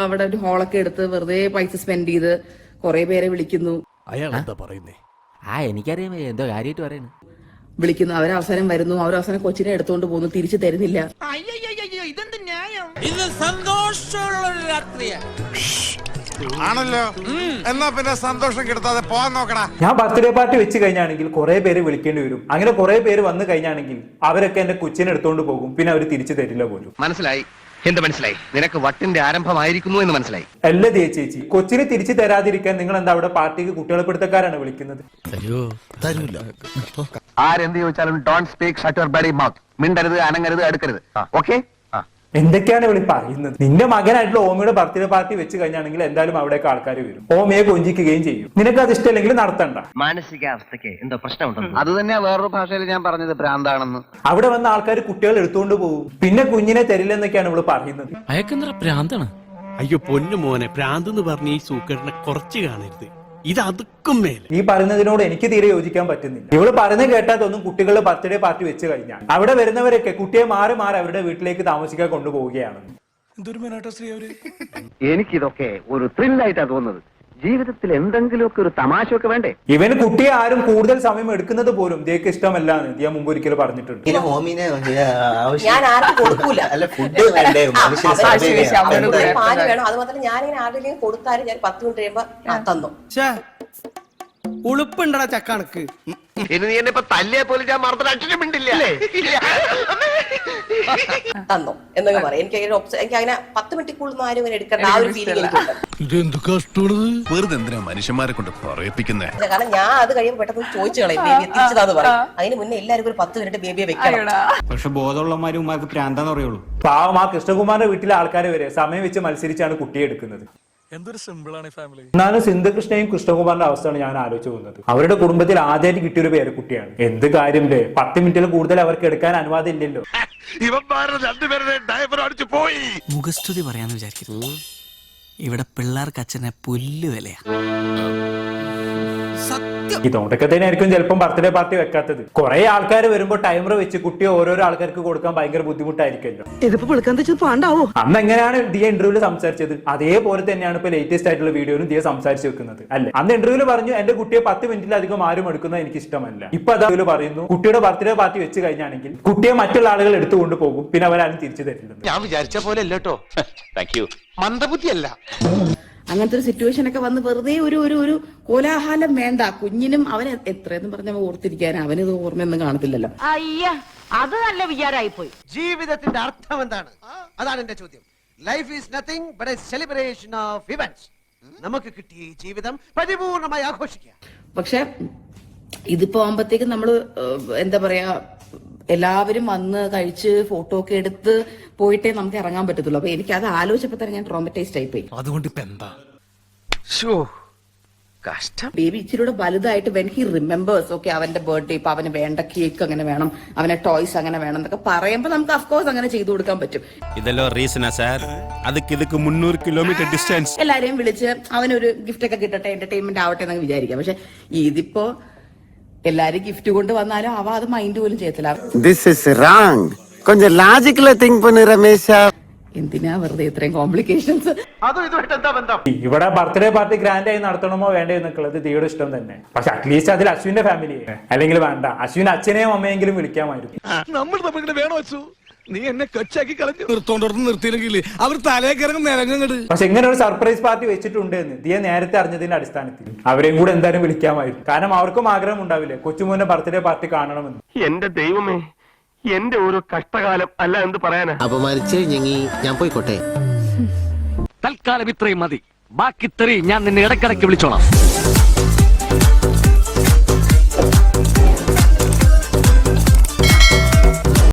അവിടെ ഒരു ഹോളൊക്കെ എടുത്ത് വെറുതെ പൈസ സ്പെൻഡ് ചെയ്ത് കുറെ പേരെ വിളിക്കുന്നു. അയാൾ എന്താ പറയുന്നേ? എനിക്കറിയാം എന്തോ കാര്യമായിട്ട് പറയുന്നു. വിളിക്കുന്നു, അവരവസാനം വരുന്നു, അവരവസാനം കൊച്ചിനെ എടുത്തോണ്ട് പോകുന്നു, തിരിച്ചു തരുന്നില്ല. ഇത് സന്തോഷമുള്ള രാത്രിയാണ് ആണല്ലോ. എന്നാ പിന്നെ സന്തോഷം കിടത്താതെ പോവാൻ നോക്കടാ. ഞാൻ ബർത്ത്ഡേ പാർട്ടി വെച്ച് കഴിഞ്ഞാണെങ്കിൽ കുറെ പേര് വിളിക്കേണ്ടി വരും. അങ്ങനെ കുറെ പേര് വന്നു കഴിഞ്ഞാണെങ്കിൽ അവരൊക്കെ എന്റെ കൊച്ചിനെ എടുത്തോണ്ട് പോകും, പിന്നെ അവർ തിരിച്ചു തരില്ല പോലും. മനസ്സിലായി? എന്ത് മനസ്സിലായി? നിനക്ക് വട്ടിന്റെ ആരംഭമായിരിക്കുന്നു എന്ന് മനസ്സിലായി? അല്ല ചേച്ചി, കൊച്ചിനെ തിരിച്ചു തരാതിരിക്കാൻ നിങ്ങൾ എന്താ അവിടെ പാർട്ടിക്ക് കുട്ടികളെ പിടുത്തക്കാരാണ് വിളിക്കുന്നത്? ആരെന്ത് ചോദിച്ചാലും don't speak shut your bloody mouth. മിണ്ടരുത്, അനങ്ങരുത്, അടുക്കരുത്. ഓക്കെ? എന്തൊക്കെയാണ് വിളി പറയുന്നത്? നിന്റെ മകനായിട്ടുള്ള ഓമയുടെ ബർത്ത്ഡേ പാർട്ടി വെച്ച് കഴിഞ്ഞാണെങ്കിൽ എന്തായാലും അവിടേക്ക് ആൾക്കാർ വരും, ഓമയെ കൊഞ്ചിക്കുകയും ചെയ്യും. നിനക്ക് അത് ഇഷ്ടമല്ലെങ്കിൽ നടത്തണ്ട. മാനസികാവസ്ഥക്ക് എന്തോ പ്രശ്നമുണ്ടോ? അത് തന്നെയാ വേറൊരു ഭാഷയിൽ ഞാൻ പറഞ്ഞത്, ഭ്രാന്താണെന്ന്. അവിടെ വന്ന ആൾക്കാർ കുട്ടികൾ എടുത്തുകൊണ്ട് പോകും, പിന്നെ കുഞ്ഞിനെ തരില്ലെന്നൊക്കെയാണ് ഇവള് പറയുന്നത്. അയക്കെന്താ പ്രാന്താണ്? അയ്യോ പൊന്നു മോനെ, പ്രാന്ത് എന്ന് പറഞ്ഞ ഈ സൂക്കേടിനെ കുറച്ച് കാണരുത്. ഇത് അതുക്കും മേലെ. ഈ പറയുന്നതിനോട് എനിക്ക് തീരെ യോജിക്കാൻ പറ്റുന്നില്ല. ഇവള് പറയുന്നത് കേട്ടാത്തൊന്നും കുട്ടികളുടെ ബർത്ത്ഡേ പാർട്ടി വെച്ച് കഴിഞ്ഞാൽ അവിടെ വരുന്നവരൊക്കെ കുട്ടിയെ മാറി മാറി അവരുടെ വീട്ടിലേക്ക് താമസിക്കാൻ കൊണ്ടുപോവുകയാണ്. എനിക്കിതൊക്കെ ഒരു ത്രില്ലായിട്ടാ തോന്നുന്നത്. ജീവിതത്തിൽ എന്തെങ്കിലുമൊക്കെ ഒരു തമാശയൊക്കെ വേണ്ടേ? ഇവന് കുട്ടിയെ ആരും കൂടുതൽ സമയം എടുക്കുന്നത് പോലും ദിയക്ക് ഇഷ്ടമല്ല എന്ന് ദിയ മുമ്പ് ഒരിക്കലും പറഞ്ഞിട്ടുണ്ട്. ഞാൻ ആർക്കും കൊടുക്കൂല. പാല് വേണം, അത് മാത്രം ഞാനിങ്ങനെ ആരുടെയും കൊടുത്താലും ഞാൻ 10 മിനിറ്റ് കഴിയുമ്പോ തന്നു. ഉളുപ്പുണ്ടടാ ചക്കണക്ക്. ഇനി നീ എന്നെ ഇപ്പൊ തല്ലിയെ പോലും ഞാൻ മറന്നിട്ട് മിണ്ടില്ല. തന്നു എന്നൊക്കെ പറയാം. എനിക്ക് അങ്ങനെ 10 മിനിറ്റ് കൂടുതൽ ആരും ഇങ്ങനെ എടുക്കേണ്ട ആ ഒരു ഫീലിംഗ് എനിക്കുണ്ട്. വെറുതെ എന്തിനാ മനുഷ്യന്മാരെ കൊണ്ട് പറയിപ്പിക്കുന്നേ? കാരണം ഞാൻ അത് കഴിയുമ്പോൾ പെട്ടെന്ന് ചോദിച്ചു കളയും, ബേബിയെ തിരിച്ചതാന്ന് പറയും. അതിന് മുന്നേ എല്ലാവർക്കും ഒരു 10 മിനിറ്റ് ബേബിയെ വെക്കണം. പക്ഷെ ബോധമുള്ളമാർക്ക് പ്രാന്താന്ന് പറയുള്ളൂ. പാവം ആ കൃഷ്ണകുമാറിന്റെ വീട്ടിലെ ആൾക്കാർ വരെ സമയം വെച്ച് മത്സരിച്ചാണ് കുട്ടിയെ എടുക്കുന്നത്. എന്തൊരു സിമ്പിൾ ആണ് ഫാമിലി. എന്നാലും സിന്ധുകൃഷ്ണയും കൃഷ്ണകുമാറിന്റെ അവസ്ഥയാണ് ഞാൻ ആലോചിച്ചു പോകുന്നത്. അവരുടെ കുടുംബത്തിൽ ആദ്യമായിട്ട് കിട്ടിയൊരു പേരക്കുട്ടിയാണ്. എന്ത് കാര്യം 10 മിനിറ്റിൽ കൂടുതൽ അവർക്ക് എടുക്കാൻ അനുവാദം ഇല്ലല്ലോ. മുഖസ്തുതി പറയാന്ന് വിചാരിക്കുന്നു. ഇവിടെ പിള്ളേർക്ക് അച്ഛനെ പുല്ല് വിലയാ. ഇതുകൊണ്ടൊക്കെ തന്നെയായിരിക്കും ചിലപ്പം ബർത്ത്ഡേ പാർട്ടി വെക്കാത്തത്. കുറെ ആൾക്കാർ വരുമ്പോൾ ടൈമർ വെച്ച് കുട്ടിയെ ഓരോരോ ആൾക്കാർക്ക് കൊടുക്കാൻ ഭയങ്കര ബുദ്ധിമുട്ടായിരിക്കുമല്ലോ. അന്ന് എങ്ങനെയാണ് ദിയ ഇന്റർവ്യൂല് സംസാരിച്ചത് അതേപോലെ തന്നെയാണ് ഇപ്പൊ ലേറ്റസ്റ്റ് ആയിട്ടുള്ള വീഡിയോയിലും ദിയ സംസാരിച്ചു വെക്കുന്നത് അല്ലെ. അന്ന് ഇന്റർവ്യൂല് പറഞ്ഞു എന്റെ കുട്ടിയെ 10 മിനിറ്റിലധികം ആരും എടുക്കുന്നത് എനിക്ക് ഇഷ്ടമല്ല. ഇപ്പൊ അതാ പറയുന്നു കുട്ടിയുടെ ബർത്ത്ഡേ പാർട്ടി വെച്ച് കഴിഞ്ഞാണെങ്കിൽ കുട്ടിയെ മറ്റുള്ള ആളുകൾ എടുത്തുകൊണ്ട് പോകും, പിന്നെ അവരാരും തിരിച്ചു തരില്ല. ഞാൻ വിചാരിച്ച പോലെ അല്ലോ. മന്ദബുദ്ധിയല്ല. അങ്ങനത്തെ ഒരു സിറ്റുവേഷൻ ഒക്കെ വന്ന് വെറുതെ ഒരു കോലാഹലം വേണ്ട. കുഞ്ഞിനും അവന് എത്രയെന്ന് പറഞ്ഞ ഓർത്തിരിക്കാൻ അവനിത് ഓർമ്മയൊന്നും കാണത്തില്ലല്ലോ. അത് നല്ല വിചാരമായി പോയി. ജീവിതത്തിന്റെ അർത്ഥം എന്താണ്? അതാണ് എന്റെ ചോദ്യം. Life is nothing but A celebration of events. നമുക്ക് കിട്ടിയ ഈ ജീവിതം പരിപൂർണമായി ആഘോഷിക്കുക. പക്ഷെ ഇതിപ്പോ ആകുമ്പോഴത്തേക്കും നമ്മള് എന്താ പറയാ, എല്ലാവരും വന്ന് കഴിച്ച് ഫോട്ടോ ഒക്കെ എടുത്ത് പോയിട്ടേ നമുക്ക് ഇറങ്ങാൻ പറ്റത്തുള്ളൂ. അപ്പൊ എനിക്ക് അത് ആലോചിച്ചപ്പോ തന്നെ ഞാൻ ട്രോമറ്റൈസ്ഡ് ആയി പോയി. അതുകൊണ്ട് ഇപ്പൊ എന്താ കഷ്ടം. ബേബി ഇച്ചിരി വലുതായിട്ട് വെൻ ഹി റിമെമ്പേഴ്സ് ഓക്കെ അവന്റെ ബർത്ത്ഡേ ഇപ്പൊ അവന് വേണ്ട കേക്ക് അങ്ങനെ വേണം, അവനെ ടോയ്സ് അങ്ങനെ വേണം എന്നൊക്കെ പറയുമ്പോ നമുക്ക് അഫ്കോഴ്സ് അങ്ങനെ ചെയ്തു കൊടുക്കാൻ പറ്റും. ഇതല്ലോ റീസണാ സാർ. അതൊക്കെ 300 കിലോമീറ്റർ ഡിസ്റ്റൻസ്. എല്ലാരെയും വിളിച്ച് അവനൊരു ഗിഫ്റ്റ് ഒക്കെ കിട്ടട്ടെ, എന്റർടൈൻമെന്റ് ആവട്ടെ എന്നൊക്കെ വിചാരിക്കാം. പക്ഷെ ഇതിപ്പോ എല്ലാരും ഗിഫ്റ്റ് കൊണ്ട് വന്നാലും അവ അത് മൈൻഡ് പോലും ചെയ്യത്തില്ല. This is wrong. கொஞ்சம் லாஜிக்கலா திங்க் பண்ணு രമേശ. എന്തിനാ വെറുതെ ഇത്രയും കോംപ്ലിക്കേഷൻസ്? ഇവിടെ ബർത്ത്ഡേ പാർട്ടി ഗ്രാൻഡ് ആയി നടത്തണമോ വേണ്ടോ എന്നൊക്കെയുള്ളത് ദിയുടെ ഇഷ്ടം തന്നെ. പക്ഷെ അറ്റ്ലീസ്റ്റ് അതിൽ അശ്വിന്റെ ഫാമിലി അല്ലെങ്കിൽ വേണ്ട, അശ്വിൻ അച്ഛനെയും അമ്മയെങ്കിലും വിളിക്കാമായിരുന്നു. നമ്മൾ തമ്മിൽ വേണോ വെച്ചു? നീ എന്നെ കൊച്ചാക്കി കളഞ്ഞു. നിർത്തിയില്ലെങ്കിൽ അവർ തലേക്കിറങ്ങും നിരങ്ങട്. പക്ഷെ ഇങ്ങനെ ഒരു സർപ്രൈസ് പാർട്ടി വെച്ചിട്ടുണ്ട് എന്ന് ദിയ നേരത്തെ അറിഞ്ഞതിന്റെ അടിസ്ഥാനത്തിൽ അവരെയും കൂടെ എന്തായാലും വിളിക്കാമായിരുന്നു. കാരണം അവർക്കും ആഗ്രഹം ഉണ്ടാവില്ലേ കൊച്ചുമോന്റെ ബർത്ത്ഡേ പാർട്ടി കാണണമെന്ന്. എന്റെ ദൈവമേ, എന്റെ ഓരോ കഷ്ടകാലം അല്ല എന്ത് പറയാനാ. അപമാനിച്ചേ ഞാൻ പോയിക്കോട്ടെ. തൽക്കാലം ഇത്രയും മതി. ബാക്കി ഇത്രയും ഞാൻ നിന്നെ ഇടയ്ക്കിടയ്ക്ക് വിളിച്ചോളാം.